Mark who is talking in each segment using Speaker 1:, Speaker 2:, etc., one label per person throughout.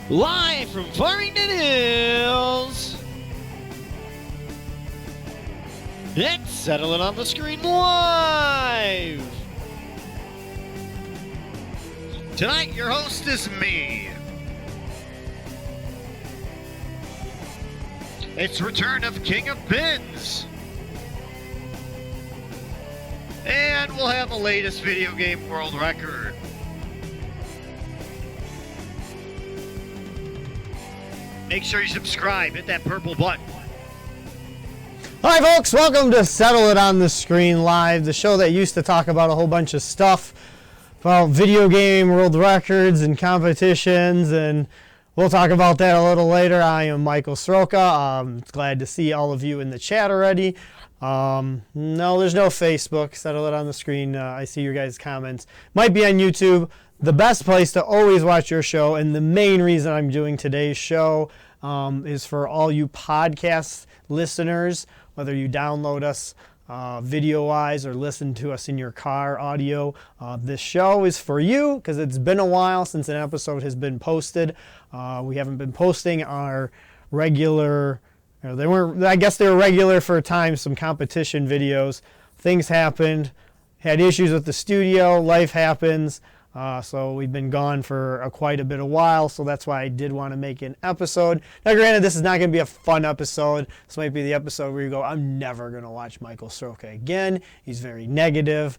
Speaker 1: Live from Farmington Hills. It's Settle It on the Screen Live. Tonight, your host is me. It's return of King of Pins. And we'll have the latest video game world record. Make sure you subscribe, hit that purple button.
Speaker 2: Hi folks, welcome to Settle It on the Screen Live, the show that used to talk about a whole bunch of stuff about video game world records and competitions, and we'll talk about that a little later. I am Michael Sroka. I'm glad to see all of you in the chat already. No, there's no Facebook. Settle It on the Screen. I see your guys' comments. Might be on YouTube. The best place to always watch your show, and the main reason I'm doing today's show is for all you podcast listeners, whether you download us video-wise or listen to us in your car audio. This show is for you because it's been a while since an episode has been posted. We haven't been posting our regular, I guess they were regular for a time, some competition videos. Things happened, had issues with the studio, life happens. So we've been gone for quite a bit of while, so that's why I did want to make an episode. Now, granted, this is not going to be a fun episode. This might be the episode where you go, I'm never going to watch Michael Sroka again. He's very negative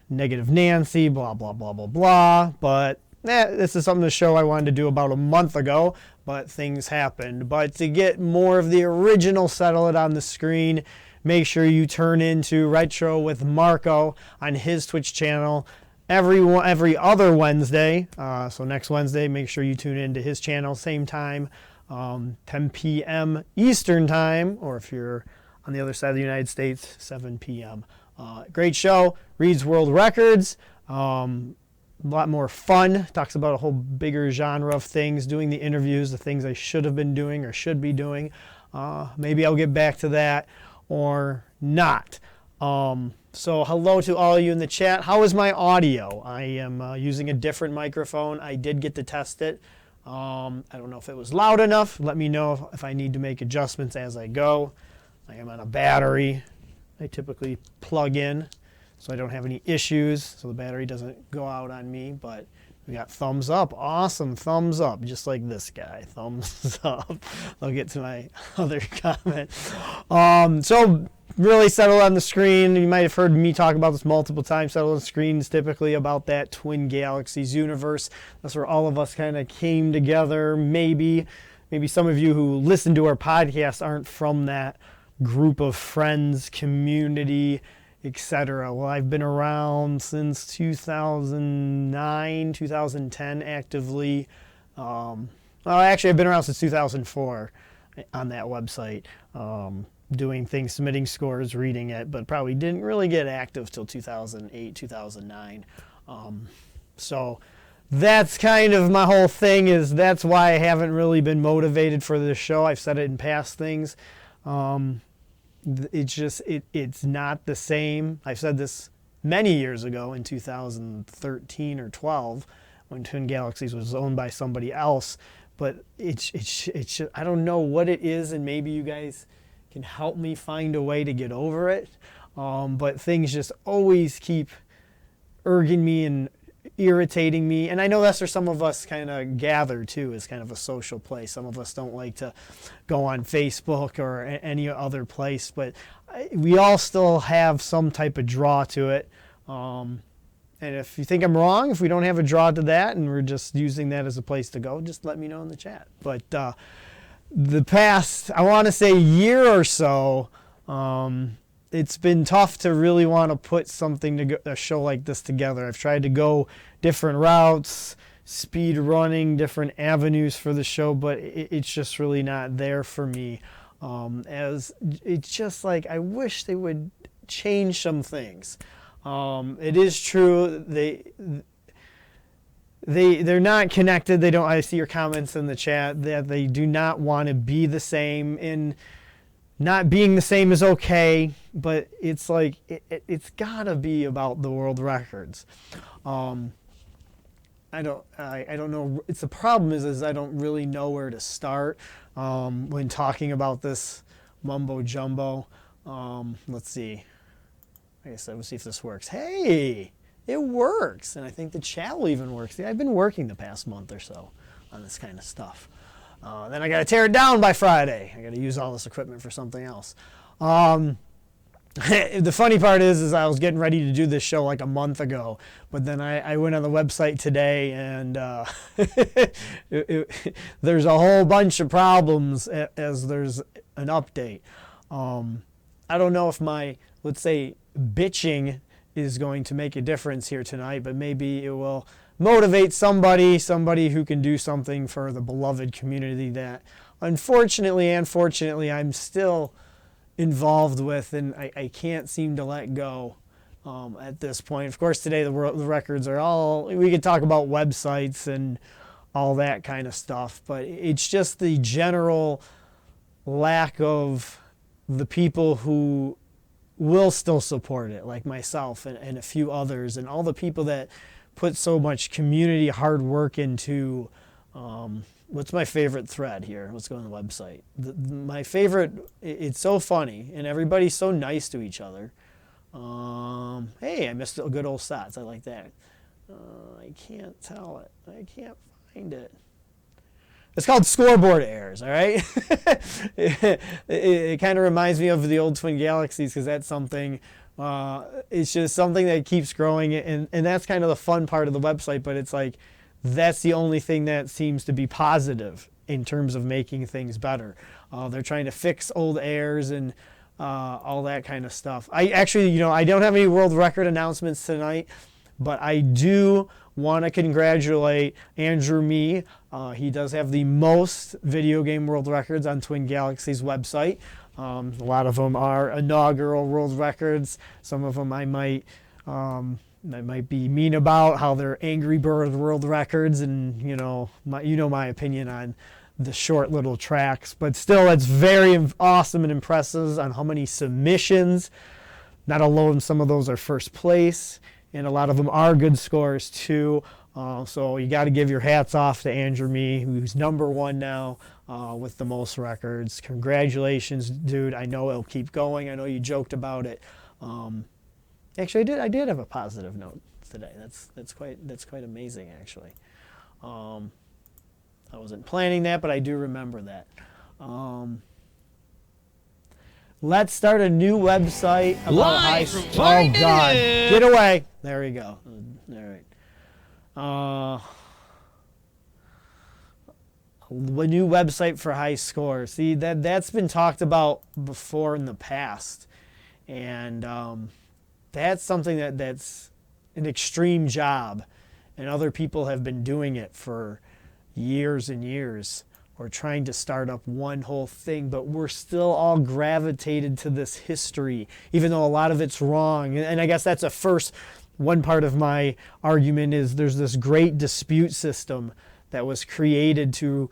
Speaker 2: Nancy, blah, blah, blah, blah, blah. But this is something, the show I wanted to do about a month ago, but things happened. But to get more of the original Settle It on the Screen, make sure you turn into Retro with Marco on his Twitch channel every other Wednesday. So next Wednesday, make sure you tune into his channel, same time, 10 p.m. Eastern time, or if you're on the other side of the United States, 7 p.m. Great show, reads world records, a lot more fun, talks about a whole bigger genre of things, doing the interviews, the things I should have been doing or should be doing. Maybe I'll get back to that or not. So hello to all of you in the chat. How is my audio? I am using a different microphone. I did get to test it. I don't know if it was loud enough. Let me know if I need to make adjustments as I go. I am on a battery. I typically plug in so I don't have any issues, so the battery doesn't go out on me. But we got thumbs up. Awesome, thumbs up, just like this guy. Thumbs up. I'll get to my other comment. So really, Settle on the Screen. You might have heard me talk about this multiple times. Settle on the Screen is typically about that Twin Galaxies universe. That's where all of us kind of came together. Maybe some of you who listen to our podcast aren't from that group of friends, community, etc. Well, I've been around since 2009, 2010 actively. Well, actually, I've been around since 2004 on that website. Doing things, submitting scores, reading it, but probably didn't really get active till 2008, 2009. So that's kind of my whole thing, is that's why I haven't really been motivated for this show. I've said it in past things. It's not the same. I've said this many years ago in 2013 or 12 when Twin Galaxies was owned by somebody else, but I don't know what it is, and maybe you guys can help me find a way to get over it. But things just always keep irking me and irritating me. And I know that's where some of us kind of gather too, is kind of a social place. Some of us don't like to go on Facebook or any other place, but we all still have some type of draw to it. And if you think I'm wrong, if we don't have a draw to that and we're just using that as a place to go, just let me know in the chat. But the past, I want to say, year or so, it's been tough to really want to put a show like this together. I've tried to go different routes, speed running, different avenues for the show, but it's just really not there for me. As it's just like, I wish they would change some things. It is true, they're not connected. They don't. I see your comments in the chat that they do not want to be the same. And not being the same is okay, but it's like it's gotta be about the world records. I don't know. It's the problem is I don't really know where to start when talking about this mumbo jumbo. Let's see. I guess let's see if this works. Hey, it works, and I think the chat will even work. See, I've been working the past month or so on this kind of stuff. Then I got to tear it down by Friday. I got to use all this equipment for something else. The funny part is I was getting ready to do this show like a month ago, but then I went on the website today and there's a whole bunch of problems as there's an update. I don't know if my, let's say, bitching is going to make a difference here tonight, but maybe it will motivate somebody who can do something for the beloved community that unfortunately and fortunately I'm still involved with, and I can't seem to let go at this point. Of course, today the records are all, we could talk about websites and all that kind of stuff, but it's just the general lack of the people who will still support it, like myself and a few others, and all the people that put so much community hard work into what's my favorite thread here? Let's go on the website. My favorite, it's so funny, and everybody's so nice to each other. Hey, I missed a good old Sots. I like that. I can't tell it. I can't find it. It's called scoreboard errors, all right? it kind of reminds me of the old Twin Galaxies because that's something, it's just something that keeps growing, and that's kind of the fun part of the website, but it's like, that's the only thing that seems to be positive in terms of making things better. They're trying to fix old errors and all that kind of stuff. I actually, I don't have any world record announcements tonight, but I do want to congratulate Andrew Mee. He does have the most video game world records on Twin Galaxies website. A lot of them are inaugural world records. Some of them I might be mean about how they're Angry Bird world records, and my opinion on the short little tracks, but still it's very awesome and impressive on how many submissions. Not alone, some of those are first place, and a lot of them are good scores too. So you got to give your hats off to Andrew Mee, who's #1 now with the most records. Congratulations, dude. I know it'll keep going. I know you joked about it. Actually, I did have a positive note today. That's quite amazing, actually. I wasn't planning that, but I do remember that. Let's start a new website about
Speaker 1: Live from
Speaker 2: Oh God! Get away! There we go. All right. A new website for high score. See, that's been talked about before in the past, and that's something that's an extreme job, and other people have been doing it for years and years, or trying to start up one whole thing, but we're still all gravitated to this history, even though a lot of it's wrong. And I guess that's one part of my argument is there's this great dispute system that was created to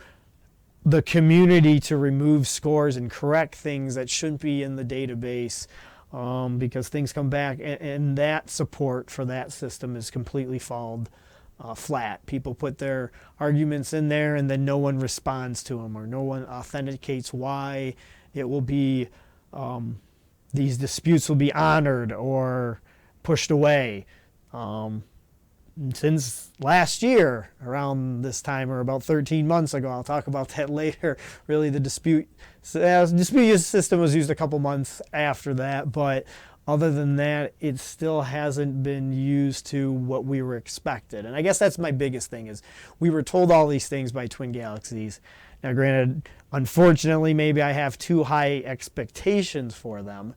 Speaker 2: the community to remove scores and correct things that shouldn't be in the database. Because things come back, and that support for that system is completely fallen flat. People put their arguments in there, and then no one responds to them, or no one authenticates why it will be, these disputes will be honored or pushed away. Since last year, around this time, or about 13 months ago, I'll talk about that later, really the dispute system was used a couple months after that, but other than that, it still hasn't been used to what we were expected. And I guess that's my biggest thing, is we were told all these things by Twin Galaxies. Now granted, unfortunately, maybe I have too high expectations for them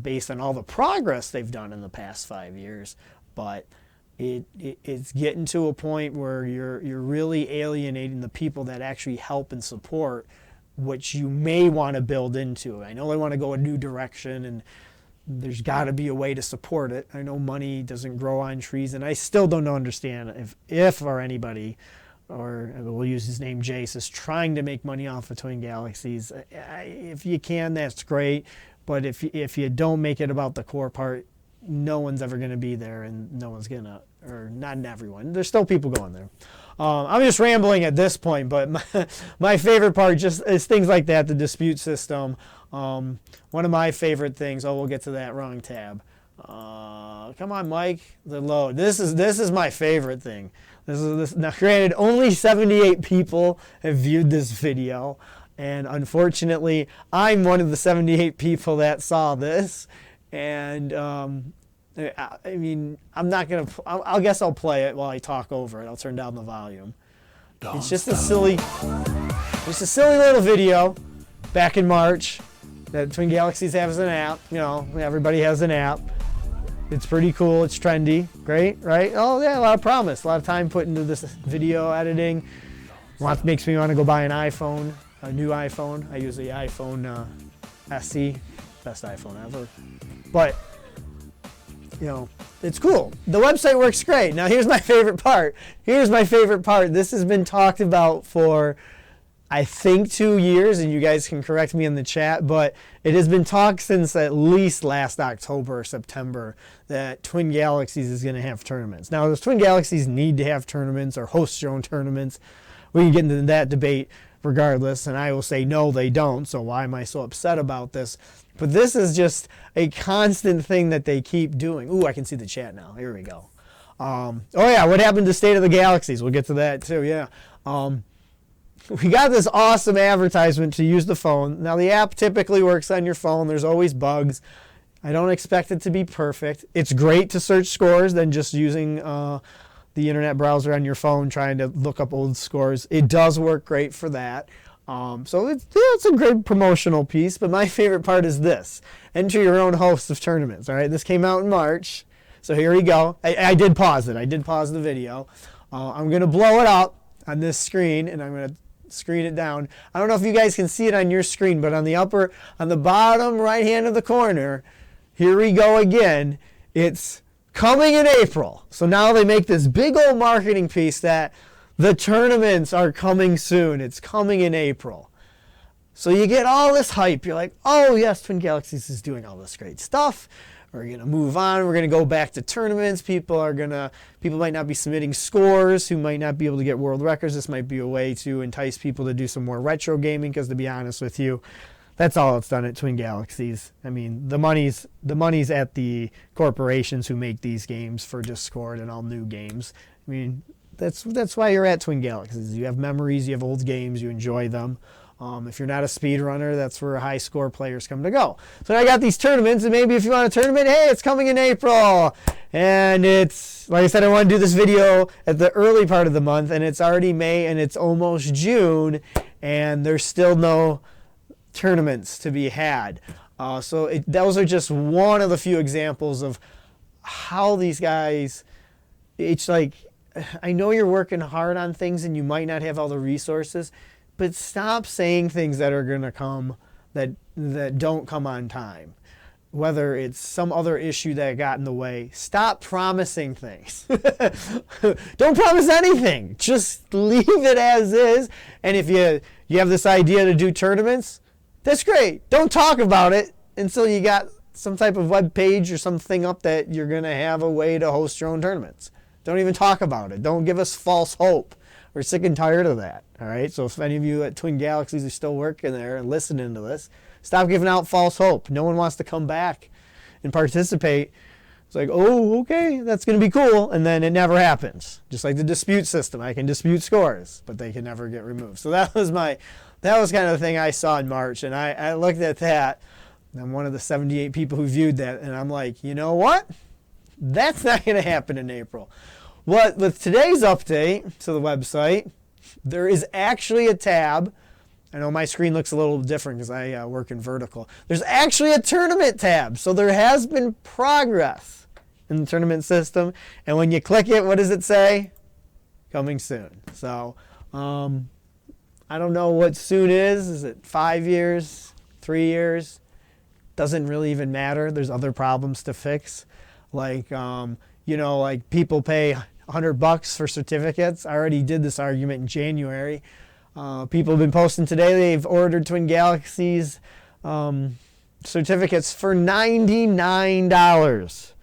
Speaker 2: based on all the progress they've done in the past 5 years, but it's getting to a point where you're really alienating the people that actually help and support what you may want to build into. I know they want to go a new direction, and there's got to be a way to support it. I know money doesn't grow on trees, and I still don't understand if or anybody, or we'll use his name, Jace, is trying to make money off of Twin Galaxies. If you can, that's great, but if you don't make it about the core part, no one's ever going to be there, and no one's going to or not in everyone. There's still people going there. I'm just rambling at this point, but my favorite part just is things like that, the dispute system. One of my favorite things, we'll get to that, wrong tab. Come on, Mike, the load. This is my favorite thing. Now, granted, only 78 people have viewed this video, and unfortunately, I'm one of the 78 people that saw this, and I mean, I'm not gonna. I guess I'll play it while I talk over it. I'll turn down the volume. It's just a silly little video back in March that Twin Galaxies has an app. You know, everybody has an app. It's pretty cool. It's trendy. Great, right? Oh yeah, a lot of promise. A lot of time put into this video editing. Makes me want to go buy an iPhone, a new iPhone. I use the iPhone SE, best iPhone ever. But you know, it's cool. The website works great. Now here's my favorite part. This has been talked about for, I think, 2 years, and you guys can correct me in the chat, but it has been talked since at least last October or September that Twin Galaxies is going to have tournaments. Now, does Twin Galaxies need to have tournaments or host your own tournaments? We can get into that debate regardless, and I will say no, they don't, so why am I so upset about this? But this is just a constant thing that they keep doing. Ooh, I can see the chat now. Here we go. Oh yeah, what happened to State of the Galaxies? We'll get to that too, yeah. We got this awesome advertisement to use the phone. Now the app typically works on your phone. There's always bugs. I don't expect it to be perfect. It's great to search scores than just using the internet browser on your phone trying to look up old scores. It does work great for that. So it's a great promotional piece, but my favorite part is this. Enter your own host of tournaments, all right? This came out in March, so here we go. I did pause it. I did pause the video. I'm going to blow it up on this screen, and I'm going to screen it down. I don't know if you guys can see it on your screen, but on the bottom right hand of the corner, here we go again. It's coming in April. So now they make this big old marketing piece that the tournaments are coming soon. It's coming in April. So you get all this hype. You're like, oh yes, Twin Galaxies is doing all this great stuff. We're going to move on. We're going to go back to tournaments. People might not be submitting scores who might not be able to get world records. This might be a way to entice people to do some more retro gaming because, to be honest with you, that's all it's done at Twin Galaxies. I mean, the money's at the corporations who make these games for Discord and all new games. I mean, that's why you're at Twin Galaxies. You have memories, you have old games, you enjoy them. If you're not a speedrunner, that's where high score players come to go. So I got these tournaments, and maybe if you want a tournament, hey, it's coming in April. And it's, like I said, I want to do this video at the early part of the month, and it's already May, and it's almost June, and there's still no tournaments to be had. Those are just one of the few examples of how these guys, it's like, I know you're working hard on things and you might not have all the resources, but stop saying things that are going to come that don't come on time. Whether it's some other issue that got in the way, stop promising things. Don't promise anything. Just leave it as is. And if you have this idea to do tournaments, that's great. Don't talk about it until you got some type of web page or something up that you're going to have a way to host your own tournaments. Don't even talk about it. Don't give us false hope. We're sick and tired of that. All right. So if any of you at Twin Galaxies are still working there and listening to this, stop giving out false hope. No one wants to come back and participate. It's like, oh, okay, that's going to be cool. And then it never happens. Just like the dispute system. I can dispute scores, but they can never get removed. So that was kind of the thing I saw in March. And I looked at that. And I'm one of the 78 people who viewed that. And I'm like, you know what? That's not going to happen in April. With today's update to the website, there is actually a tab. I know my screen looks a little different because I work in vertical. There's actually a tournament tab. So there has been progress in the tournament system. And when you click it, what does it say? Coming soon. So I don't know what soon is. Is it 5 years, 3 years? Doesn't really even matter. There's other problems to fix. Like, like people pay $100 for certificates. I already did this argument in January. People have been posting today. They've ordered Twin Galaxies certificates for $99.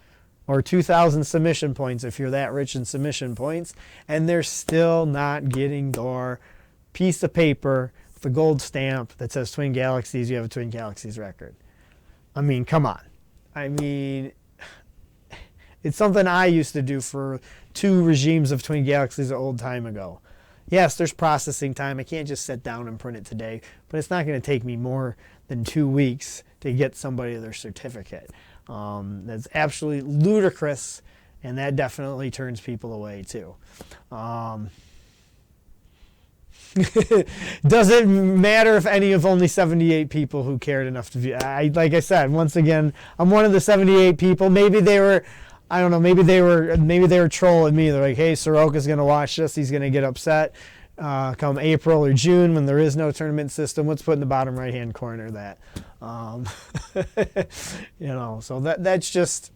Speaker 2: or 2,000 submission points if you're that rich in submission points, and they're still not getting your piece of paper with a gold stamp that says Twin Galaxies, you have a Twin Galaxies record. I mean, come on. I mean, it's something I used to do for 2 regimes of Twin Galaxies an old time ago. Yes, there's processing time. I can't just sit down and print it today, but it's not going to take me more than 2 weeks to get somebody their certificate. That's absolutely ludicrous, and that definitely turns people away too. Doesn't matter if any of only 78 people who cared enough to view. Like I said, once again, I'm one of the 78 people. Maybe they were, I don't know, maybe they were trolling me. They're like, hey, Sroka's going to watch this. He's going to get upset come April or June when there is no tournament system. Let's put in the bottom right-hand corner that. So that's just,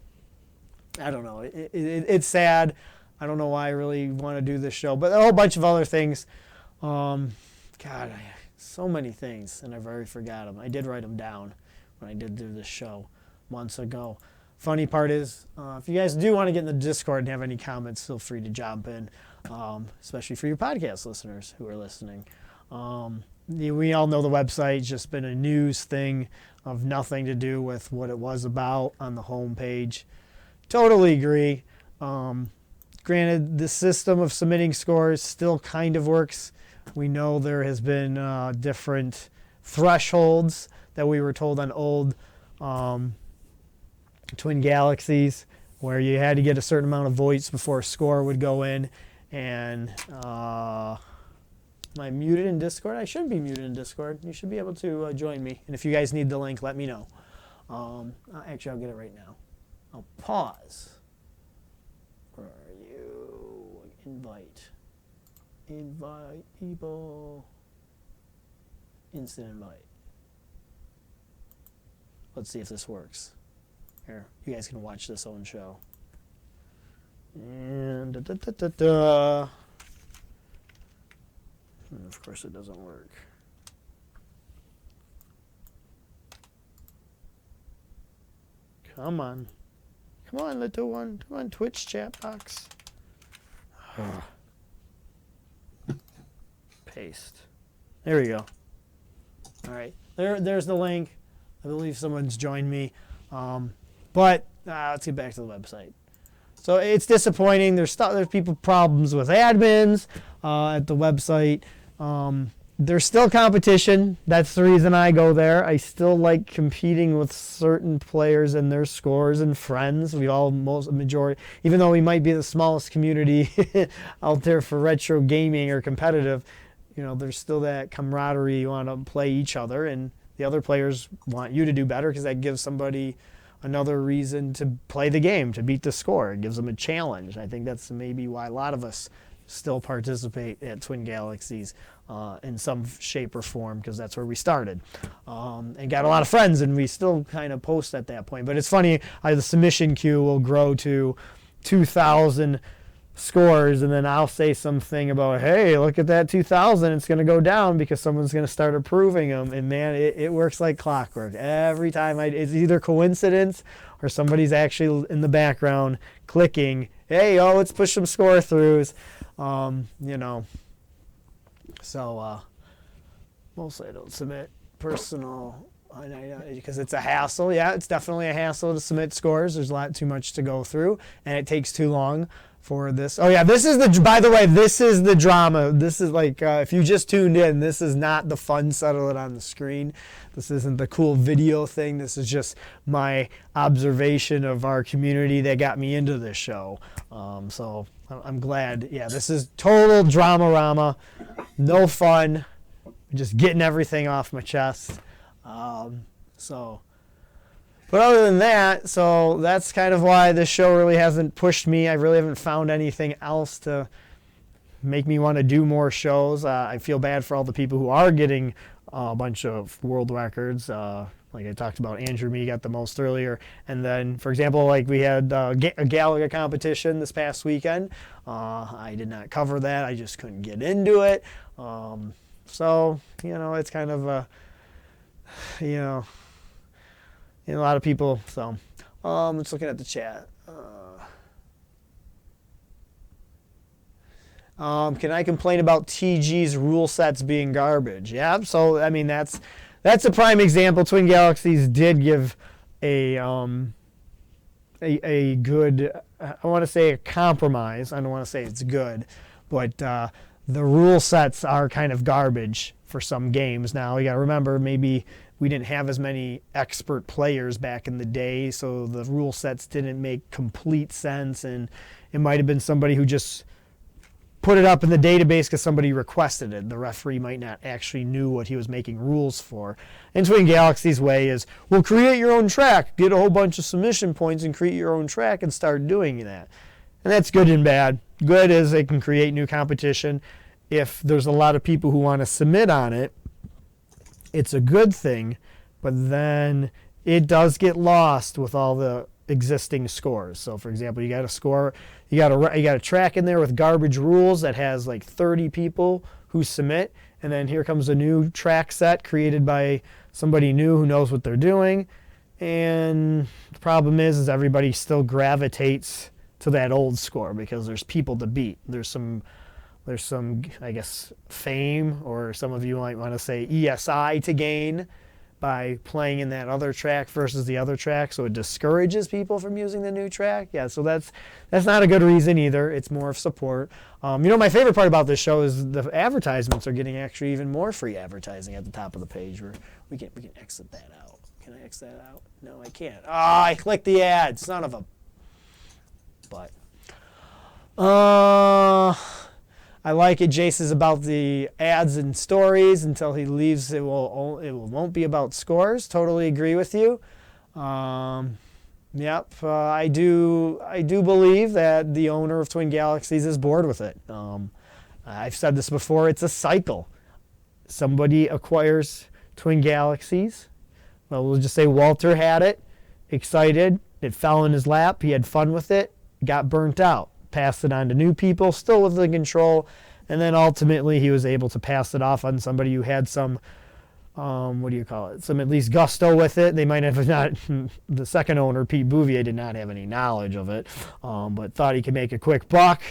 Speaker 2: I don't know. It's sad. I don't know why I really want to do this show, but a whole bunch of other things. So many things, and I've already forgot them. I did write them down when I did do this show months ago. Funny part is, if you guys do want to get in the Discord and have any comments, feel free to jump in, especially for your podcast listeners who are listening. We all know the website's just been a news thing of nothing to do with what it was about on the homepage. Totally agree. Granted, the system of submitting scores still kind of works. We know there has been different thresholds that we were told on old Twin Galaxies, where you had to get a certain amount of votes before a score would go in. And am I muted in Discord? I should be muted in Discord. You should be able to join me. And if you guys need the link, let me know. Actually, I'll get it right now. I'll pause. Where are you? Invite people. Instant invite. Let's see if this works. Here, you guys can watch this own show. And And of course it doesn't work. Come on. Come on, little one. Come on, Twitch chat box. Paste. There we go. All right. There's the link. I believe someone's joined me. But let's get back to the website. So it's disappointing. There's people problems with admins at the website. There's still competition. That's the reason I go there. I still like competing with certain players and their scores and friends. We all, majority, even though we might be the smallest community out there for retro gaming or competitive, there's still that camaraderie. You want to play each other, and the other players want you to do better because that gives somebody another reason to play the game, to beat the score. It gives them a challenge. I think that's maybe why a lot of us still participate at Twin Galaxies in some shape or form, because that's where we started. And got a lot of friends, and we still kind of post at that point. But it's funny, the submission queue will grow to 2,000 scores, and then I'll say something about, hey, look at that 2,000. It's going to go down because someone's going to start approving them. And man, it works like clockwork. Every time it's either coincidence or somebody's actually in the background clicking, hey, let's push some score throughs. So mostly I don't submit personal because it's a hassle. Yeah, it's definitely a hassle to submit scores. There's a lot too much to go through, and it takes too long for this. Oh yeah, this is by the way, this is the drama. This is like, if you just tuned in, this is not the fun settle it on the screen. This isn't the cool video thing. This is just my observation of our community that got me into this show. So I'm glad. Yeah, this is total drama-rama. No fun. Just getting everything off my chest. But other than that, so that's kind of why this show really hasn't pushed me. I really haven't found anything else to make me want to do more shows. I feel bad for all the people who are getting a bunch of world records. Like I talked about, Andrew Me got the most earlier. And then, for example, like we had a Galaga competition this past weekend. I did not cover that. I just couldn't get into it. So, it's kind of a, a lot of people. So, just looking at the chat. Can I complain about TG's rule sets being garbage? Yeah, so I mean that's a prime example. Twin Galaxies did give a good, I want to say a compromise. I don't want to say it's good, but the rule sets are kind of garbage for some games. Now you got to remember, maybe we didn't have as many expert players back in the day, so the rule sets didn't make complete sense, and it might have been somebody who just put it up in the database because somebody requested it. The referee might not actually knew what he was making rules for. And Twin Galaxies' way is, well, create your own track, get a whole bunch of submission points and create your own track and start doing that. And that's good and bad. Good is they can create new competition. If there's a lot of people who want to submit on it, it's a good thing, but then it does get lost with all the existing scores. So for example, you got a score, you got a track in there with garbage rules that has like 30 people who submit, and then here comes a new track set created by somebody new who knows what they're doing, and the problem is everybody still gravitates to that old score because there's people to beat. There's some I guess fame, or some of you might want to say ESI to gain by playing in that other track versus the other track, so it discourages people from using the new track. Yeah, so that's not a good reason either. It's more of support. My favorite part about this show is the advertisements are getting actually even more free advertising at the top of the page. Where we can exit that out. Can I exit that out? No, I can't. I clicked the ad, son of a. But I like it. Jace is about the ads and stories until he leaves. It won't be about scores. Totally agree with you. Yep. I do believe that the owner of Twin Galaxies is bored with it. I've said this before. It's a cycle. Somebody acquires Twin Galaxies. Well, we'll just say Walter had it, excited. It fell in his lap. He had fun with it. Got burnt out. Passed it on to new people, still with the control, and then ultimately he was able to pass it off on somebody who had some, some at least gusto with it. They might have not, the second owner, Pete Bouvier, did not have any knowledge of it, but thought he could make a quick buck.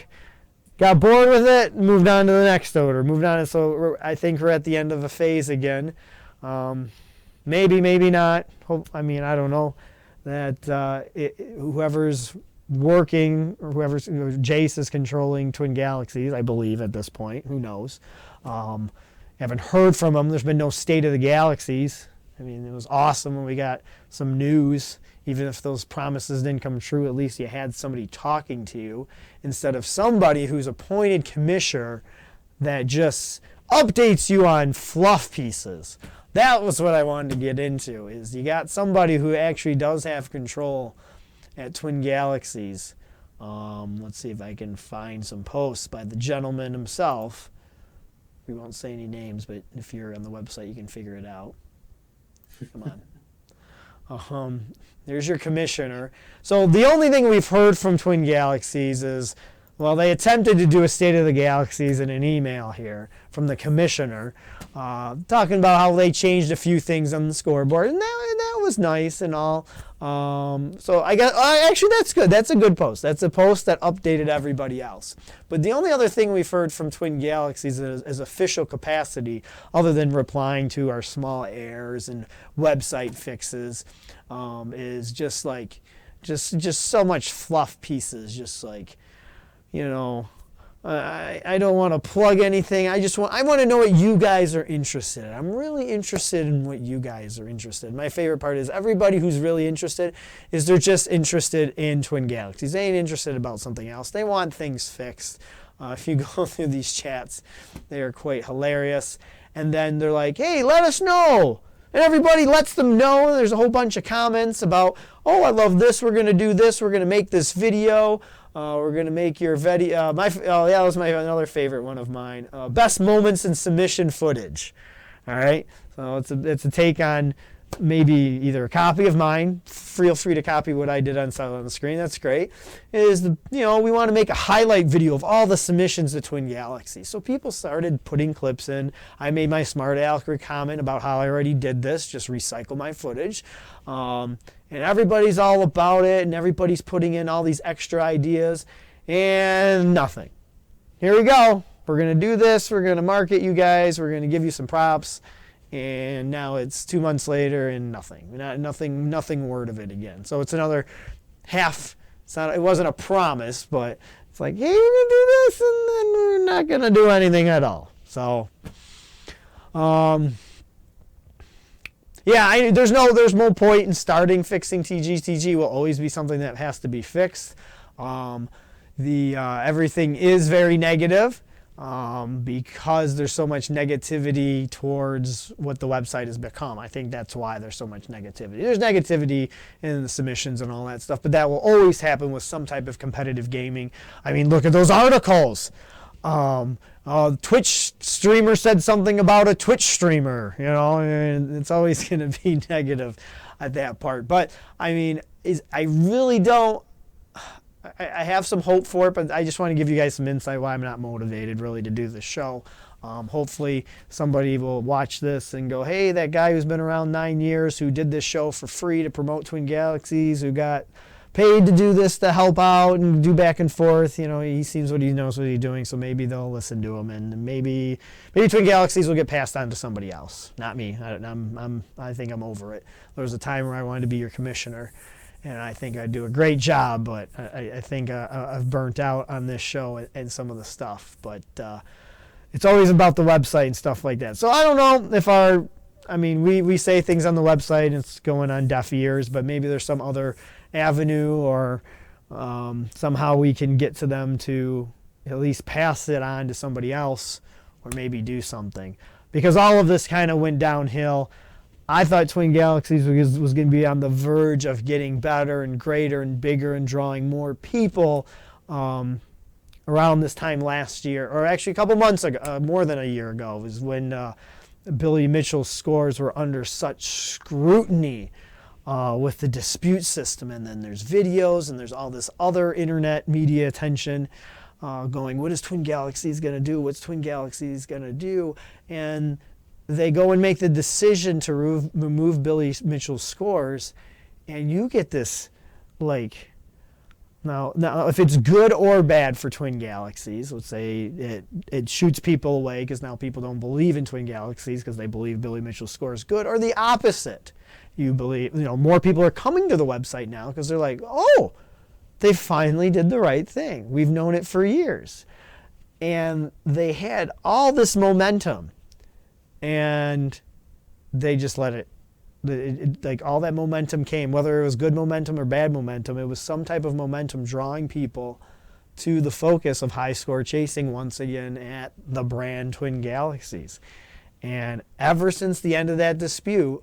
Speaker 2: Got bored with it, moved on to the next owner, moved on. So I think we're at the end of a phase again. Maybe not. I don't know that whoever's working, or whoever's, Jace is controlling Twin Galaxies, I believe at this point. Who knows? Haven't heard from him. There's been no State of the Galaxies. I mean, it was awesome when we got some news. Even if those promises didn't come true, at least you had somebody talking to you instead of somebody who's appointed commissioner that just updates you on fluff pieces. That was what I wanted to get into, is you got somebody who actually does have control at Twin Galaxies. Let's see if I can find some posts by the gentleman himself. We won't say any names, but if you're on the website, you can figure it out. Come on. There's your commissioner. So the only thing we've heard from Twin Galaxies is, well, they attempted to do a State of the Galaxies in an email here from the commissioner, talking about how they changed a few things on the scoreboard, and that was nice and all. So actually that's good. That's a good post. That's a post that updated everybody else. But the only other thing we've heard from Twin Galaxies is official capacity, other than replying to our small errors and website fixes, is just so much fluff pieces, just like, I don't want to plug anything. I want to know what you guys are interested in. I'm really interested in what you guys are interested in. My favorite part is everybody who's really interested is they're just interested in Twin Galaxies. They ain't interested about something else. They want things fixed. If you go through these chats, they are quite hilarious. And then they're like, hey, let us know. And everybody lets them know. There's a whole bunch of comments about, oh, I love this. We're going to do this. We're going to make this video. We're going to make your video. That was another favorite one of mine. Best moments in submission footage. All right. So it's a take on maybe either a copy of mine. Feel free to copy what I did on the screen. That's great. We want to make a highlight video of all the submissions to Twin Galaxies. So people started putting clips in. I made my smart aleck comment about how I already did this. Just recycle my footage. And everybody's all about it, and everybody's putting in all these extra ideas, and nothing. here we go. We're going to do this. We're going to market you guys. We're going to give you some props. And now it's 2 months later and nothing word of it again. So it's another half. It wasn't a promise, but it's like, hey, you're going to do this, and then we're not going to do anything at all. So, yeah, there's no point in starting fixing TG. TG will always be something that has to be fixed. Everything is very negative because there's so much negativity towards what the website has become. I think that's why there's so much negativity. There's negativity in the submissions and all that stuff, but that will always happen with some type of competitive gaming. I mean, look at those articles. Twitch streamer said something about a Twitch streamer, and it's always going to be negative at that part. But I mean, I really don't. I have some hope for it, but I just want to give you guys some insight why I'm not motivated really to do this show. Hopefully somebody will watch this and go, hey, that guy who's been around 9 years, who did this show for free to promote Twin Galaxies, who got paid to do this to help out and do back and forth, he seems what he knows what he's doing, so maybe they'll listen to him, and maybe Twin Galaxies will get passed on to somebody else, not me. I think I'm over it. There was a time where I wanted to be your commissioner, and I think I do a great job, but I think I've burnt out on this show and some of the stuff. But it's always about the website and stuff like that. So I don't know if we say things on the website and it's going on deaf ears, but maybe there's some other avenue or somehow we can get to them to at least pass it on to somebody else or maybe do something. Because all of this kind of went downhill. I thought Twin Galaxies was going to be on the verge of getting better and greater and bigger and drawing more people around this time last year, or actually a couple months ago, more than a year ago, was when Billy Mitchell's scores were under such scrutiny with the dispute system. And then there's videos and there's all this other internet media attention going, what is Twin Galaxies going to do? What's Twin Galaxies going to do? And they go and make the decision to remove Billy Mitchell's scores, and you get this, like, now if it's good or bad for Twin Galaxies, let's say it shoots people away because now people don't believe in Twin Galaxies because they believe Billy Mitchell's score is good, or the opposite. You believe, more people are coming to the website now because they're like, oh, they finally did the right thing. We've known it for years. And they had all this momentum. And they just let it, like all that momentum came, whether it was good momentum or bad momentum, it was some type of momentum drawing people to the focus of high score chasing once again at the brand Twin Galaxies. And ever since the end of that dispute,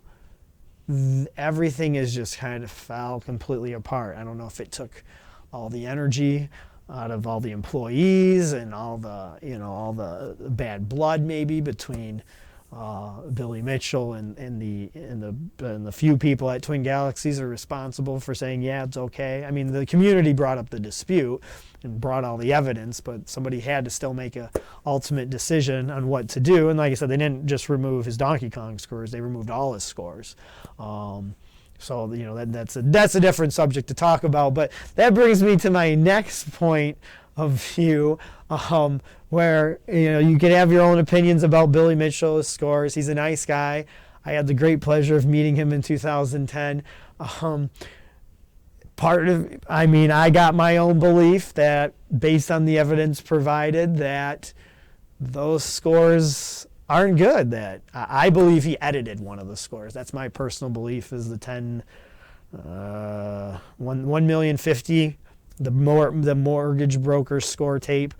Speaker 2: everything is just kind of fell completely apart. I don't know if it took all the energy out of all the employees and all the bad blood maybe between Billy Mitchell and the few people at Twin Galaxies are responsible for saying, yeah, it's okay. I mean, the community brought up the dispute and brought all the evidence, but somebody had to still make a ultimate decision on what to do. And like I said, they didn't just remove his Donkey Kong scores; they removed all his scores. So that's a different subject to talk about. But that brings me to my next point of view, where you can have your own opinions about Billy Mitchell's scores. He's a nice guy. I had the great pleasure of meeting him in 2010. I got my own belief that, based on the evidence provided, that those scores aren't good. That I believe he edited one of the scores. That's my personal belief, is the 1,050,000, the mortgage broker score tape.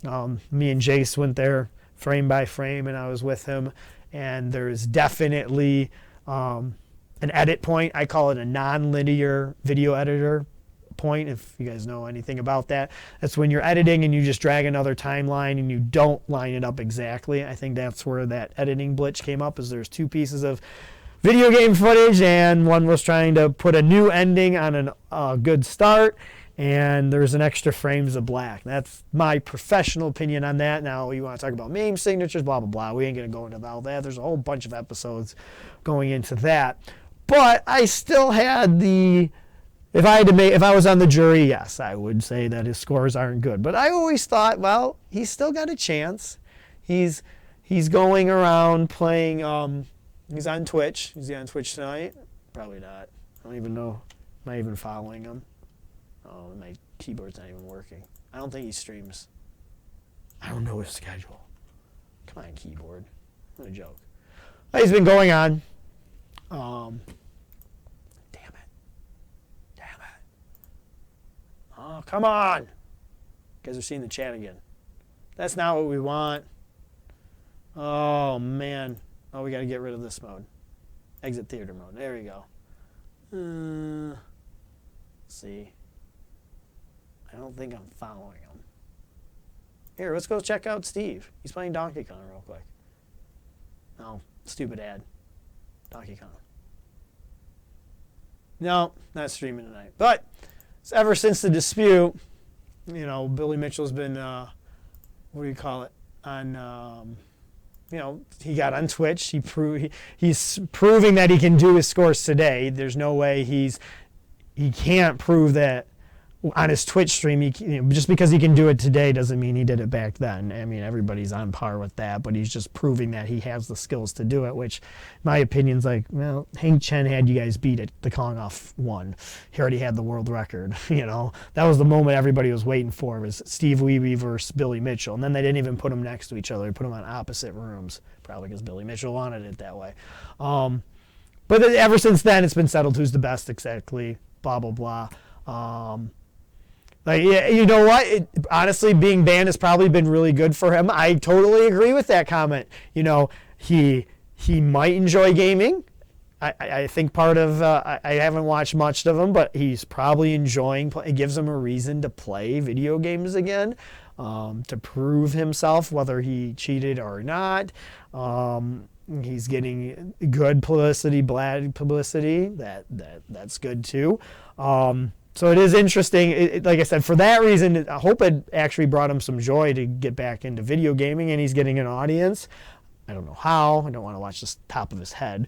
Speaker 2: Me and Jace went there frame by frame, and I was with him. And there's definitely an edit point. I call it a non-linear video editor point, if you guys know anything about that. That's when you're editing and you just drag another timeline and you don't line it up exactly. I think that's where that editing glitch came up, is there's two pieces of video game footage, and one was trying to put a new ending on a good start, and there's an extra frames of black. That's my professional opinion on that. Now, you want to talk about MAME signatures, blah, blah, blah. We ain't going to go into all that. There's a whole bunch of episodes going into that. But I still had the if I was on the jury, yes, I would say that his scores aren't good. But I always thought, well, he's still got a chance. He's going around playing. He's on Twitch. Is he on Twitch tonight? Probably not. I don't even know. Am I even following him? Oh, my keyboard's not even working. I don't think he streams. I don't know his schedule. Come on, keyboard. What a joke. He's been going on. Damn it. Oh, come on. You guys are seeing the chat again. That's not what we want. Oh, man. Oh, we got to get rid of this mode. Exit theater mode. There we go. Let's see. I don't think I'm following him. Here, let's go check out Steve. He's playing Donkey Kong real quick. Oh, stupid ad. Donkey Kong. No, not streaming tonight. But ever since the dispute, you know, Billy Mitchell's been, what do you call it? On, you know, he got on Twitch. He's proving that he can do his scores today. There's no way he can't prove that on his Twitch stream. Just because he can do it today doesn't mean he did it back then. I mean, everybody's on par with that, but he's just proving that he has the skills to do it, which my opinion's like, well, Hank Chen had you guys beat at the Kong Off 1. He already had the world record, you know. That was the moment everybody was waiting for, was Steve Wiebe versus Billy Mitchell. And then they didn't even put them next to each other. They put them on opposite rooms, probably because Billy Mitchell wanted it that way. But ever since then, it's been settled who's the best exactly, blah, blah, blah. Like, yeah, you know what? Honestly, being banned has probably been really good for him. I totally agree with that comment. You know, he might enjoy gaming. I think part of, I haven't watched much of him, but he's probably enjoying, it gives him a reason to play video games again, to prove himself, whether he cheated or not. He's getting good publicity, bad publicity. That's good too. So it is interesting. Like I said, for that reason, I hope it actually brought him some joy to get back into video gaming, and he's getting an audience. I don't know how. I don't want to watch the top of his head.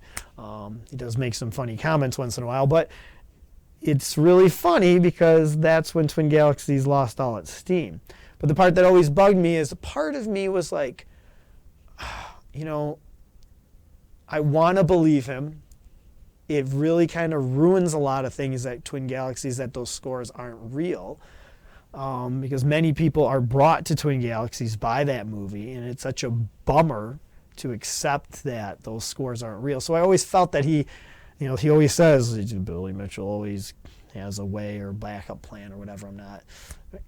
Speaker 2: He does make some funny comments once in a while, but it's really funny because that's when Twin Galaxies lost all its steam. But the part that always bugged me is, a part of me was like, you know, I want to believe him. It really kind of ruins a lot of things at Twin Galaxies that those scores aren't real, because many people are brought to Twin Galaxies by that movie, and it's such a bummer to accept that those scores aren't real. So I always felt that he always says, Billy Mitchell always has a way or backup plan or whatever. I'm not,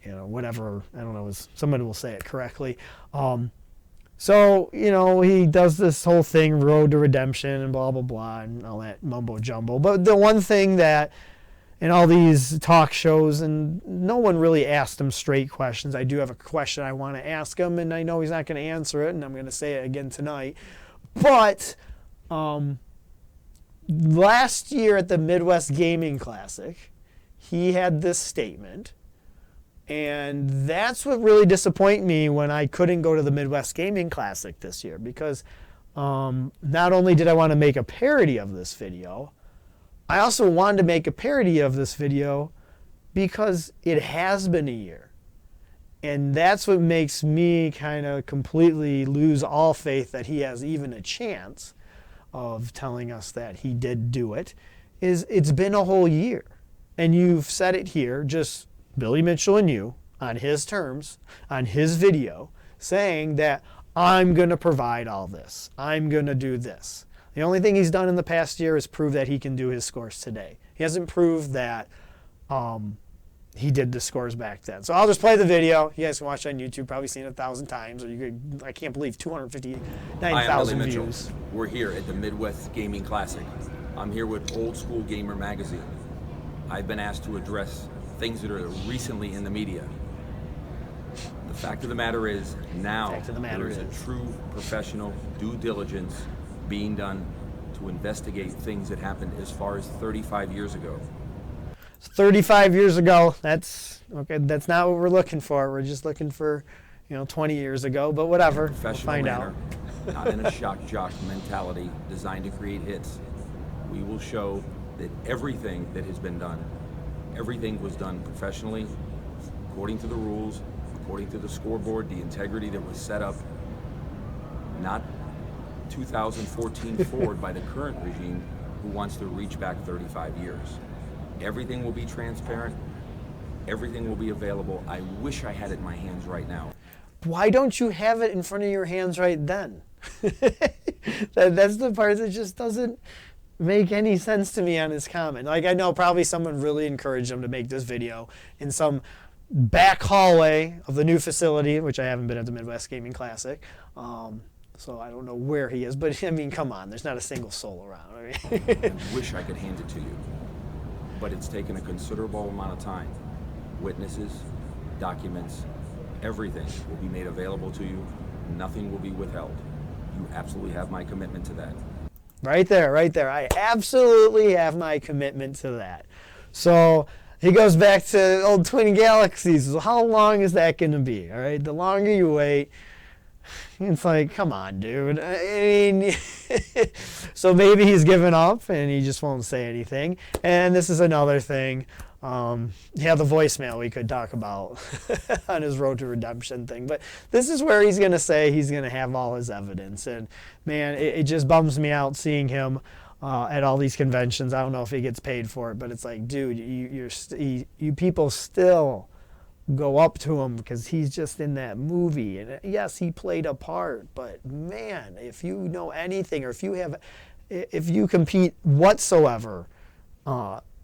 Speaker 2: whatever. I don't know. Somebody will say it correctly. So, he does this whole thing, road to redemption and blah, blah, blah, and all that mumbo jumbo. But the one thing that in all these talk shows, and no one really asked him straight questions. I do have a question I want to ask him, and I know he's not going to answer it, and I'm going to say it again tonight. But last year at the Midwest Gaming Classic, he had this statement. And that's what really disappointed me when I couldn't go to the Midwest Gaming Classic this year, because not only did I want to make a parody of this video, I also wanted to make a parody of this video because it has been a year. And that's what makes me kind of completely lose all faith that he has even a chance of telling us that he did do it, is it's been a whole year. And you've said it here, just Billy Mitchell and you, on his terms, on his video, saying that I'm going to provide all this. I'm going to do this. The only thing he's done in the past year is prove that he can do his scores today. He hasn't proved that he did the scores back then. So I'll just play the video. You guys can watch it on YouTube, probably seen it 1,000 times. Or I can't believe 259,000 views.
Speaker 3: We're here at the Midwest Gaming Classic. I'm here with Old School Gamer magazine. I've been asked to address things that are recently in the media. The fact of the matter is, now there is a true professional due diligence being done to investigate things that happened as far as 35 years ago.
Speaker 2: 35 years ago, that's okay. That's not what we're looking for. We're just looking for, 20 years ago, but whatever. We'll find out.
Speaker 3: Not in a shock jock mentality designed to create hits. We will show that everything that has been done Everything was done professionally, according to the rules, according to the scoreboard, the integrity that was set up, not 2014 forward by the current regime who wants to reach back 35 years. Everything will be transparent. Everything will be available. I wish I had it in my hands right now.
Speaker 2: Why don't you have it in front of your hands right then? That's the part that just doesn't make any sense to me on his comment. Like, I know probably someone really encouraged him to make this video in some back hallway of the new facility, which I haven't been at the Midwest Gaming Classic. So I don't know where he is, but I mean, come on, there's not a single soul around. I mean,
Speaker 3: I wish I could hand it to you, but it's taken a considerable amount of time. Witnesses, documents, everything will be made available to you. Nothing will be withheld. You absolutely have my commitment to that.
Speaker 2: Right there, right there. I absolutely have my commitment to that. So he goes back to old Twin Galaxies. So how long is that going to be? All right, the longer you wait, it's like, come on, dude. I mean, so maybe he's given up and he just won't say anything. And this is another thing. Yeah, the voicemail we could talk about on his road to redemption thing. But this is where he's going to say he's going to have all his evidence. And, man, it just bums me out seeing him at all these conventions. I don't know if he gets paid for it, but it's like, dude, you people still go up to him because he's just in that movie. And yes, he played a part, but man, if you know anything, or if you compete whatsoever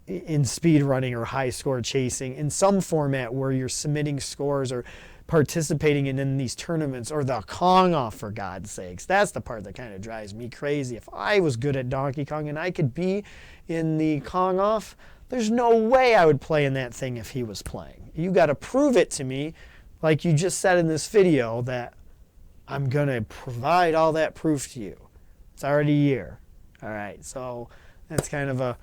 Speaker 2: in speed running or high score chasing in some format where you're submitting scores or participating in these tournaments, or the Kong off, for God's sakes, that's the part that kind of drives me crazy. If I was good at Donkey Kong and I could be in the Kong off, there's no way I would play in that thing if he was playing. You got to prove it to me, like you just said in this video, that I'm going to provide all that proof to you. It's already a year. All right, so that's kind of a,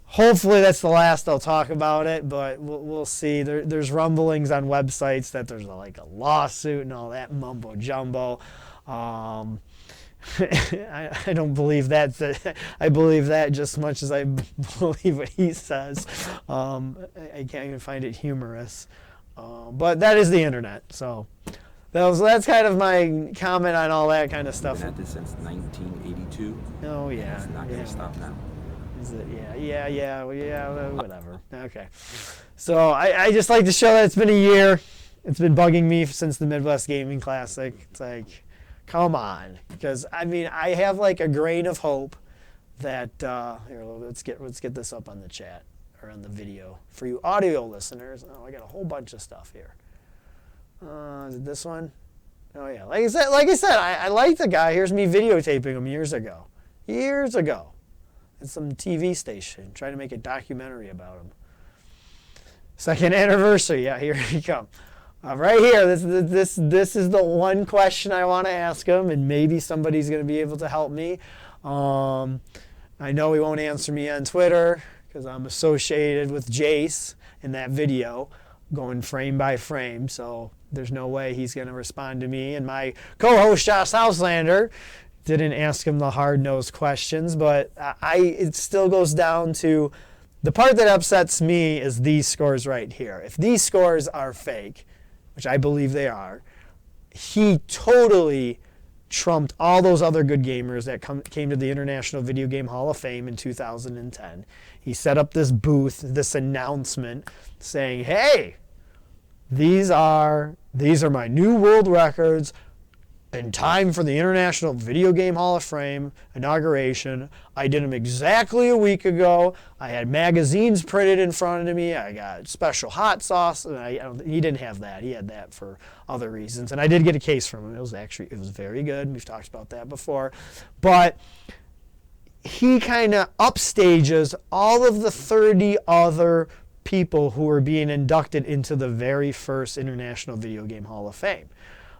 Speaker 2: hopefully that's the last I'll talk about it, but we'll see. There's rumblings on websites that there's like a lawsuit and all that mumbo jumbo. I don't believe that. I believe that just as much as I believe what he says. I can't even find it humorous. But that is the internet. So that's kind of my comment on all that kind of stuff.
Speaker 3: I've had this since 1982.
Speaker 2: Oh, yeah.
Speaker 3: It's not going to stop now.
Speaker 2: Is it? Yeah, whatever. Okay. So I just like to show that it's been a year. It's been bugging me since the Midwest Gaming Classic. It's like, come on. Because, I mean, I have like a grain of hope that, here, let's get this up on the chat, or on the video. For you audio listeners, I got a whole bunch of stuff here. Is it this one? Oh, yeah. Like I said, I like the guy. Here's me videotaping him years ago. At some TV station, trying to make a documentary about him. Second anniversary. Yeah, here you come. Right here, this is the one question I want to ask him, and maybe somebody's going to be able to help me. I know he won't answer me on Twitter because I'm associated with Jace in that video, going frame by frame, so there's no way he's going to respond to me. And my co-host, Josh Houselander, didn't ask him the hard-nosed questions, but it still goes down to the part that upsets me is these scores right here. If these scores are fake, which I believe they are, he totally trumped all those other good gamers that came to the International Video Game Hall of Fame in 2010. He set up this booth, this announcement saying, hey, these are my new world records in time for the International Video Game Hall of Fame inauguration. I did them exactly a week ago. I had magazines printed in front of me. I got special hot sauce. And he didn't have that. He had that for other reasons. And I did get a case from him. It was very good. We've talked about that before. But he kind of upstages all of the 30 other people who were being inducted into the very first International Video Game Hall of Fame.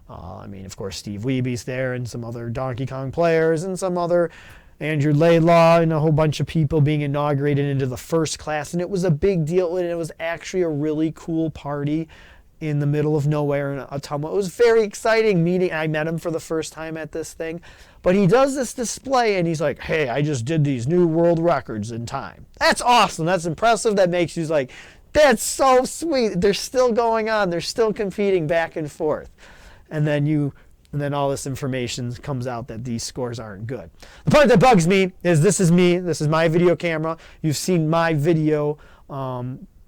Speaker 2: I mean, of course, Steve Wiebe's there, and some other Donkey Kong players, and some other Andrew Laidlaw, and a whole bunch of people being inaugurated into the first class. And it was a big deal, and it was actually a really cool party in the middle of nowhere in Ottumwa. It was very exciting meeting. I met him for the first time at this thing. But he does this display, and he's like, hey, I just did these new world records in time. That's awesome. That's impressive. That makes you like, That's so sweet. They're still going on. They're still competing back and forth. And then all this information comes out that these scores aren't good. The part that bugs me is this is me. This is my video camera. You've seen my video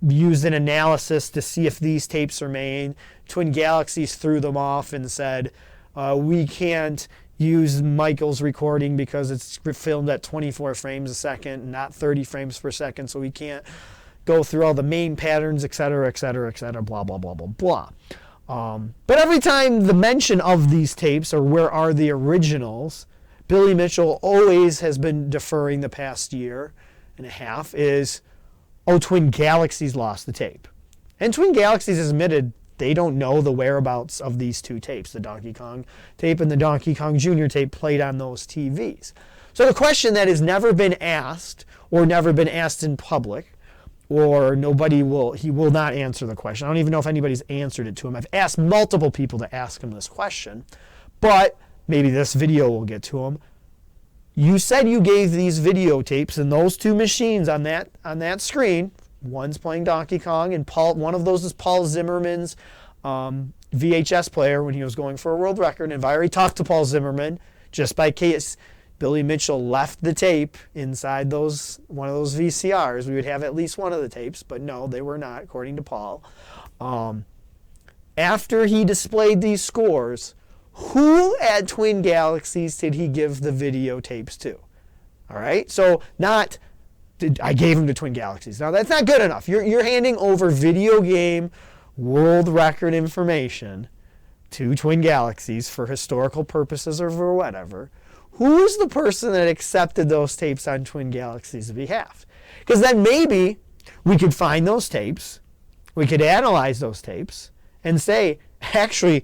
Speaker 2: used in analysis to see if these tapes are made. Twin Galaxies threw them off and said, we can't use Michael's recording because it's filmed at 24 frames a second, not 30 frames per second, so we can't go through all the main patterns, et cetera, blah, blah, blah, blah, blah. But every time the mention of these tapes or where are the originals, Billy Mitchell always has been deferring the past year and a half is, oh, Twin Galaxies lost the tape. And Twin Galaxies has admitted they don't know the whereabouts of these two tapes, the Donkey Kong tape and the Donkey Kong Jr. tape played on those TVs. So the question that has never been asked or never been asked in public, or he will not answer the question. I don't even know if anybody's answered it to him. I've asked multiple people to ask him this question, but maybe this video will get to him. You said you gave these videotapes and those two machines on that screen. One's playing Donkey Kong, and one of those is Paul Zimmerman's VHS player when he was going for a world record. And if I already talked to Paul Zimmerman, just by case Billy Mitchell left the tape inside one of those VCRs, we would have at least one of the tapes, but no, they were not, according to Paul. After he displayed these scores, who at Twin Galaxies did he give the videotapes to? All right, so I gave them to Twin Galaxies. Now, that's not good enough. You're handing over video game world record information to Twin Galaxies for historical purposes or for whatever. Who's the person that accepted those tapes on Twin Galaxies' behalf? Because then maybe we could find those tapes, we could analyze those tapes, and say, actually,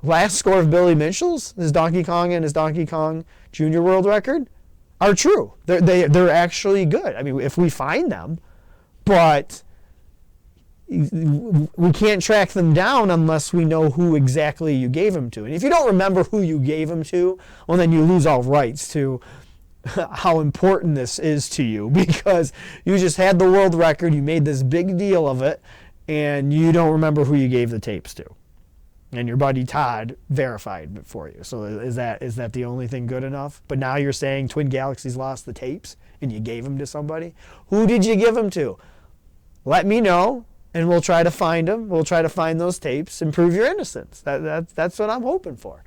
Speaker 2: last score of Billy Mitchell's, his Donkey Kong and his Donkey Kong Jr. world record, are true. They're actually good. I mean, if we find them, but we can't track them down unless we know who exactly you gave them to. And if you don't remember who you gave them to, well, then you lose all rights to how important this is to you, because you just had the world record, you made this big deal of it, and you don't remember who you gave the tapes to. And your buddy Todd verified it for you. So is that the only thing good enough? But now you're saying Twin Galaxies lost the tapes and you gave them to somebody? Who did you give them to? Let me know, and we'll try to find them. We'll try to find those tapes and prove your innocence. That's what I'm hoping for.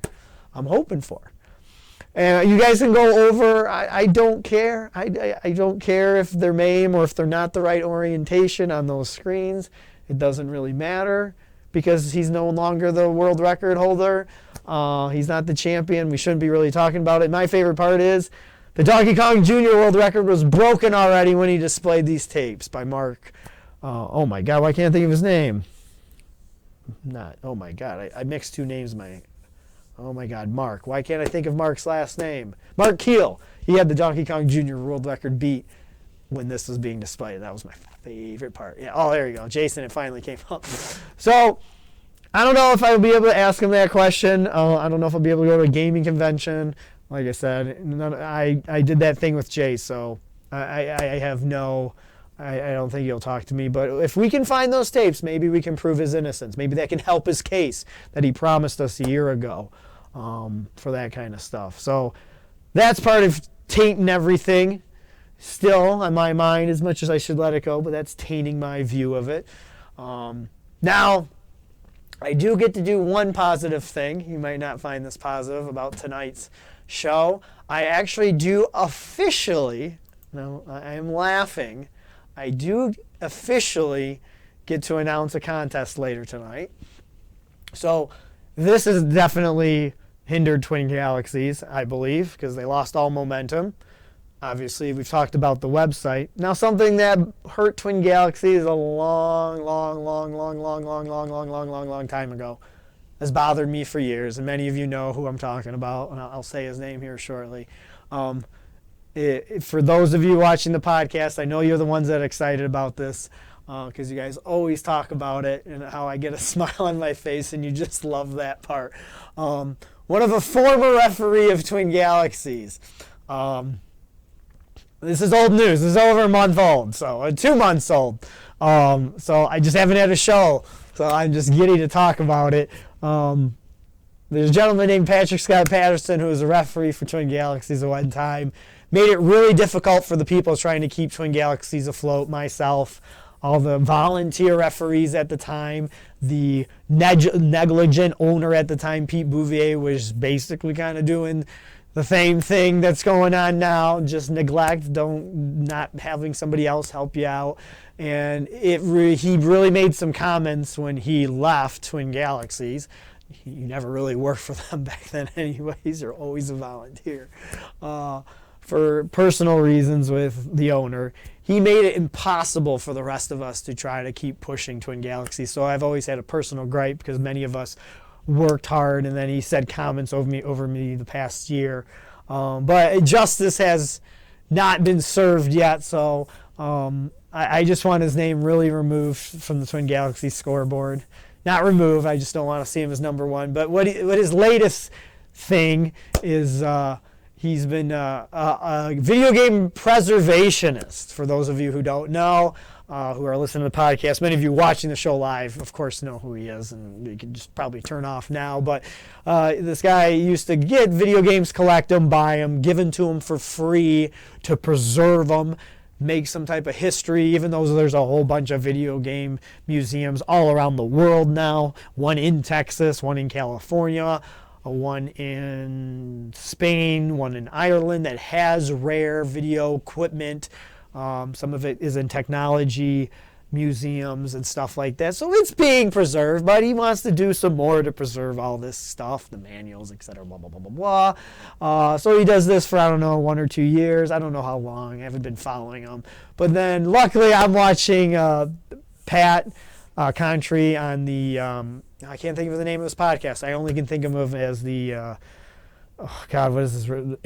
Speaker 2: And you guys can go over. I don't care. I don't care if they're MAME or if they're not the right orientation on those screens. It doesn't really matter, because he's no longer the world record holder. He's not the champion. We shouldn't be really talking about it. My favorite part is the Donkey Kong Jr. world record was broken already when he displayed these tapes by Mark. Oh my God, why can't I think of his name? Oh my God, I mixed two names. Oh my God, Mark. Why can't I think of Mark's last name? Mark Keel. He had the Donkey Kong Jr. world record beat when this was being displayed. That was my favorite part. Yeah. Oh, there you go. Jason, it finally came up. So, I don't know if I'll be able to ask him that question. I don't know if I'll be able to go to a gaming convention. Like I said, I did that thing with Jay, so I don't think he'll talk to me. But if we can find those tapes, maybe we can prove his innocence. Maybe that can help his case that he promised us a year ago for that kind of stuff. So, that's part of tainting everything. Still on my mind, as much as I should let it go, but that's tainting my view of it. Now, I do get to do one positive thing. You might not find this positive about tonight's show. I actually do officially, no, I am laughing, I do officially get to announce a contest later tonight. So this has definitely hindered Twin Galaxies, I believe, because they lost all momentum. Obviously, we've talked about the website. Now, something that hurt Twin Galaxies a long time ago has bothered me for years, and many of you know who I'm talking about, and I'll say his name here shortly. For those of you watching the podcast, I know you're the ones that are excited about this, because you guys always talk about it and how I get a smile on my face, and you just love that part. One of a former referee of Twin Galaxies. This is old news. This is over a month old, so 2 months old. So I just haven't had a show, so I'm just giddy to talk about it. There's a gentleman named Patrick Scott Patterson who was a referee for Twin Galaxies at one time. Made it really difficult for the people trying to keep Twin Galaxies afloat, myself, all the volunteer referees at the time, the negligent owner at the time, Pete Bouvier, was basically kind of doing the same thing that's going on now, just neglect, not having somebody else help you out. And he really made some comments when he left Twin Galaxies. He never really worked for them back then anyways. You're always a volunteer. For personal reasons with the owner. He made it impossible for the rest of us to try to keep pushing Twin Galaxies. So I've always had a personal gripe because many of us worked hard, and then he said comments over me the past year. But justice has not been served yet, so I just want his name really removed from the Twin Galaxies scoreboard. Not removed, I just don't want to see him as number one. But what his latest thing is, he's been a video game preservationist, for those of you who don't know, who are listening to the podcast. Many of you watching the show live, of course, know who he is, and you can just probably turn off now. But this guy used to get video games, collect them, buy them, given to him for free to preserve them, make some type of history, even though there's a whole bunch of video game museums all around the world now. One in Texas, one in California, one in Spain, one in Ireland that has rare video equipment. Some of it is in technology museums and stuff like that. So it's being preserved, but he wants to do some more to preserve all this stuff, the manuals, etc., blah, blah, blah, blah, blah. So he does this for, 1 or 2 years. I don't know how long. I haven't been following him. But then luckily I'm watching Pat Contry on the, I can't think of the name of his podcast. I only can think of him as the, what is this?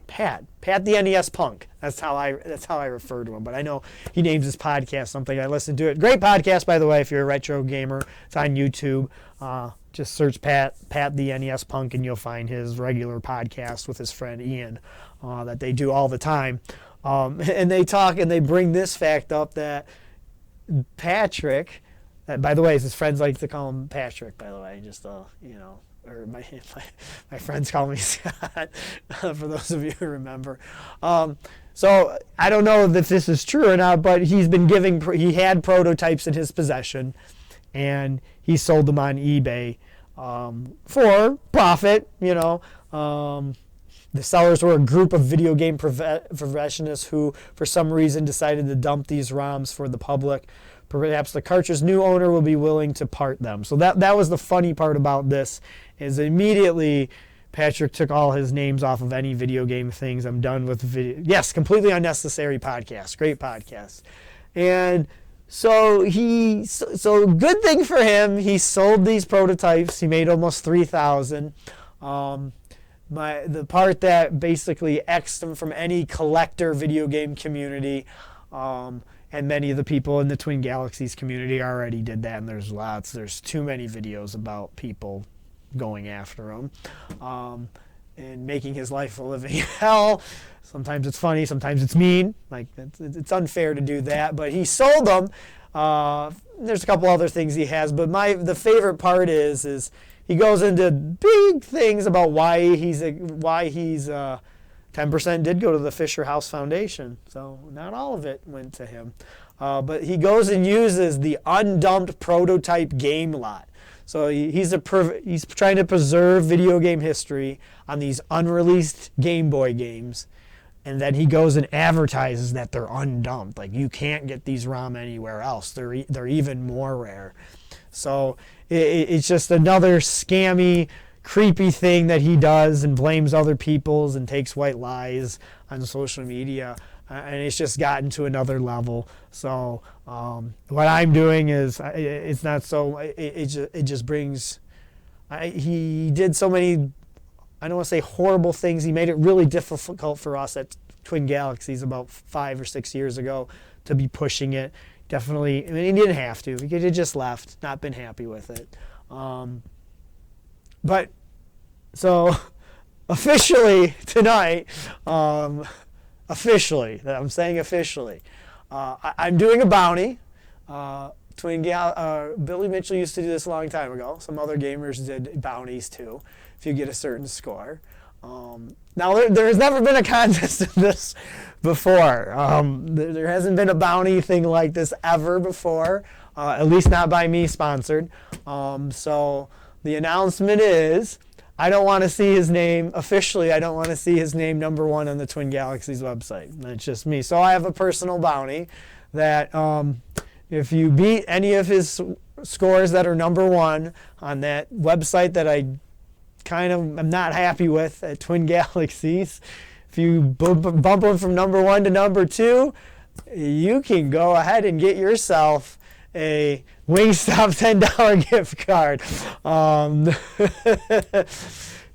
Speaker 2: Pat the NES Punk. That's how I refer to him. But I know he names his podcast something. I listen to it. Great podcast, by the way, if you're a retro gamer. It's on YouTube. Just search Pat the NES Punk, and you'll find his regular podcast with his friend Ian that they do all the time. And they talk and they bring this fact up that Patrick, by the way, his friends like to call him Patrick, by the way, just or my friends call me Scott, for those of you who remember. So I don't know if this is true or not, but he had prototypes in his possession, and he sold them on eBay for profit. The sellers were a group of video game professionists who, for some reason, decided to dump these ROMs for the public. Perhaps the cartridge's new owner will be willing to part them. So that was the funny part about this, is immediately Patrick took all his names off of any video game things. I'm done with video. Yes, completely unnecessary podcast. Great podcast. And so good thing for him. He sold these prototypes. He made almost 3,000. The part that basically X'd him from any collector video game community, and many of the people in the Twin Galaxies community already did that, and there's too many videos about people going after him and making his life a living hell. Sometimes it's funny, sometimes it's mean. Like, it's unfair to do that, but he sold them. There's a couple other things he has, but the favorite part is he goes into big things about why he's 10% did go to the Fisher House Foundation, so not all of it went to him. But he goes and uses the undumped prototype game lot. So he's trying to preserve video game history on these unreleased Game Boy games, and then he goes and advertises that they're undumped. Like, you can't get these ROM anywhere else. They're even more rare. So it's just another scammy, creepy thing that he does, and blames other people's and takes white lies on social media, and it's just gotten to another level. So what I'm doing is, it's not so, it just brings, he did so many, I don't want to say horrible things. He made it really difficult for us at Twin Galaxies about 5 or 6 years ago to be pushing it. Definitely, I mean, he didn't have to. He could have just left, not been happy with it. But so officially tonight, officially. I'm saying officially. I'm doing a bounty. Billy Mitchell used to do this a long time ago. Some other gamers did bounties too, if you get a certain score. Now, there has never been a contest of this before. There hasn't been a bounty thing like this ever before, at least not by me sponsored. So the announcement is, I don't want to see his name, officially, I don't want to see his name number 1 on the Twin Galaxies website. That's just me. So I have a personal bounty that if you beat any of his scores that are number 1 on that website that I kind of am not happy with at Twin Galaxies, if you bump him from number 1 to number 2, you can go ahead and get yourself a Wingstop $10 gift card.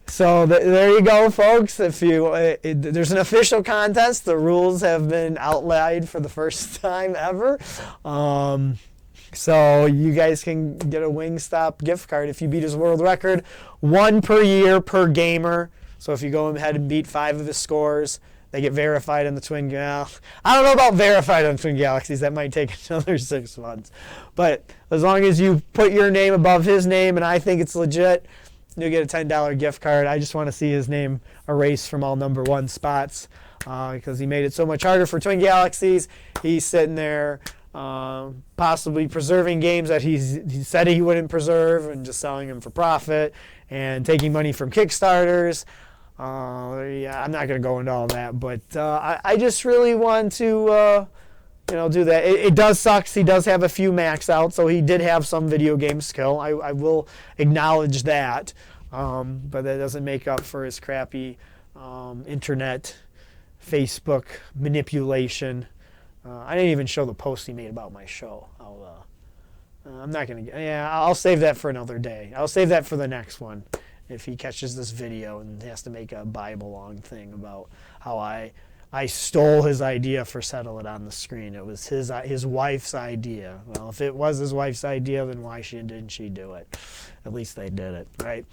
Speaker 2: So there you go, folks. If you there's an official contest. The rules have been outlined for the first time ever. So you guys can get a Wingstop gift card if you beat his world record. 1 per year per gamer. So if you go ahead and beat 5 of his scores, they get verified in the Twin Galaxies. I don't know about verified on Twin Galaxies. That might take another 6 months. But as long as you put your name above his name and I think it's legit, you'll get a $10 gift card. I just want to see his name erased from all number 1 spots because he made it so much harder for Twin Galaxies. He's sitting there possibly preserving games that he said he wouldn't preserve and just selling them for profit and taking money from Kickstarters. Yeah, I'm not going to go into all that, but I just really want to do that. It does suck. He does have a few max out, so he did have some video game skill. I will acknowledge that, but that doesn't make up for his crappy internet, Facebook manipulation. I didn't even show the post he made about my show. I'm not going to. Yeah, I'll save that for another day. I'll save that for the next one. If he catches this video and has to make a Bible-long thing about how I stole his idea for Settle It on the Screen. It was his wife's idea. Well, if it was his wife's idea, then why didn't she do it? At least they did it, right?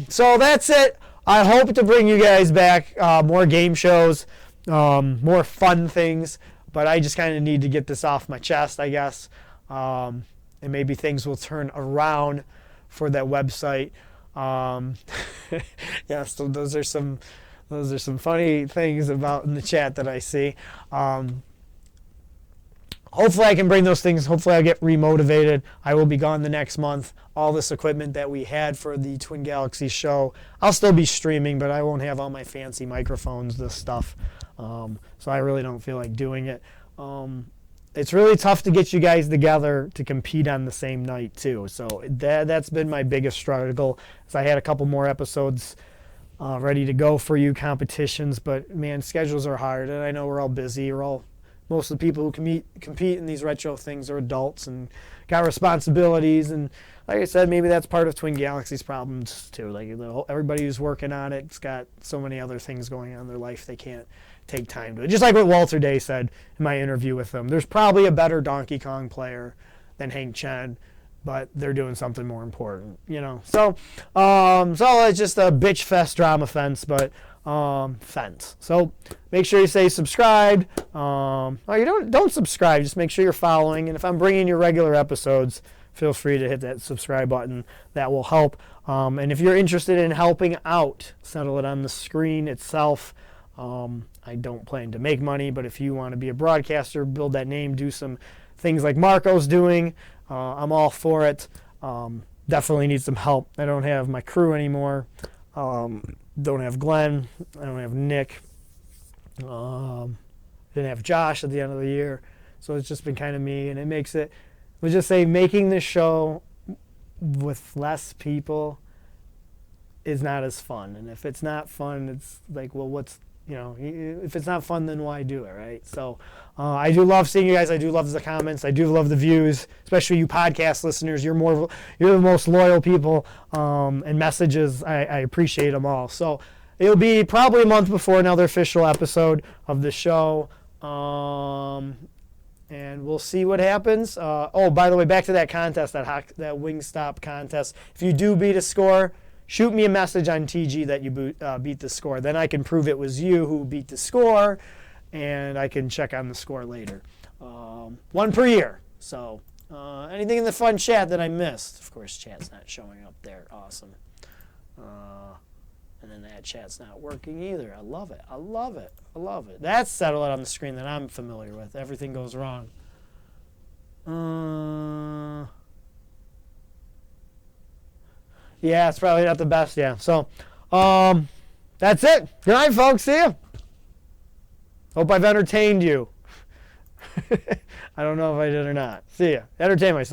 Speaker 2: So that's it. I hope to bring you guys back more game shows, more fun things, but I just kind of need to get this off my chest, I guess. And maybe things will turn around for that website. Yeah, so those are some funny things about in the chat that I see. Hopefully I can bring those things. Hopefully I'll get remotivated. I will be gone the next month. All this equipment that we had for the Twin Galaxies show, I'll still be streaming, but I won't have all my fancy microphones, this stuff. So I really don't feel like doing it. It's really tough to get you guys together to compete on the same night too. So that's been my biggest struggle. So I had a couple more episodes ready to go for you, competitions, but man, schedules are hard, and I know we're all busy. Most of the people who compete in these retro things are adults and got responsibilities, and like I said, maybe that's part of Twin Galaxies' problems too. Like everybody who's working on it's got so many other things going on in their life they can't take time to it. Just like what Walter Day said in my interview with him. There's probably a better Donkey Kong player than Hank Chen, but they're doing something more important, So it's just a bitch fest drama fence, but fence. So make sure you say subscribed. You don't subscribe. Just make sure you're following. And if I'm bringing you regular episodes, feel free to hit that subscribe button. That will help. And if you're interested in helping out, Settle It on the Screen itself. I don't plan to make money, but if you want to be a broadcaster, build that name, do some things like Marco's doing, I'm all for it. Definitely need some help. I don't have my crew anymore. Don't have Glenn. I don't have Nick. Didn't have Josh at the end of the year. So it's just been kind of me, and it makes it, let's just say, making this show with less people is not as fun. And if it's not fun, it's like, well, if it's not fun, then why do it, right? So I do love seeing you guys. I do love the comments. I do love the views, especially you podcast listeners. You're the most loyal people, and messages. I appreciate them all. So it'll be probably a month before another official episode of the show, and we'll see what happens. By the way, back to that contest, that Wingstop contest. If you do beat a score, shoot me a message on TG that you beat the score. Then I can prove it was you who beat the score, and I can check on the score later. One per year. So anything in the fun chat that I missed? Of course, chat's not showing up there. Awesome. And then that chat's not working either. I love it. I love it. I love it. That's Settle It on the Screen that I'm familiar with. Everything goes wrong. Yeah, it's probably not the best. Yeah. So that's it. Good night, folks. See you. Hope I've entertained you. I don't know if I did or not. See ya. Entertain myself.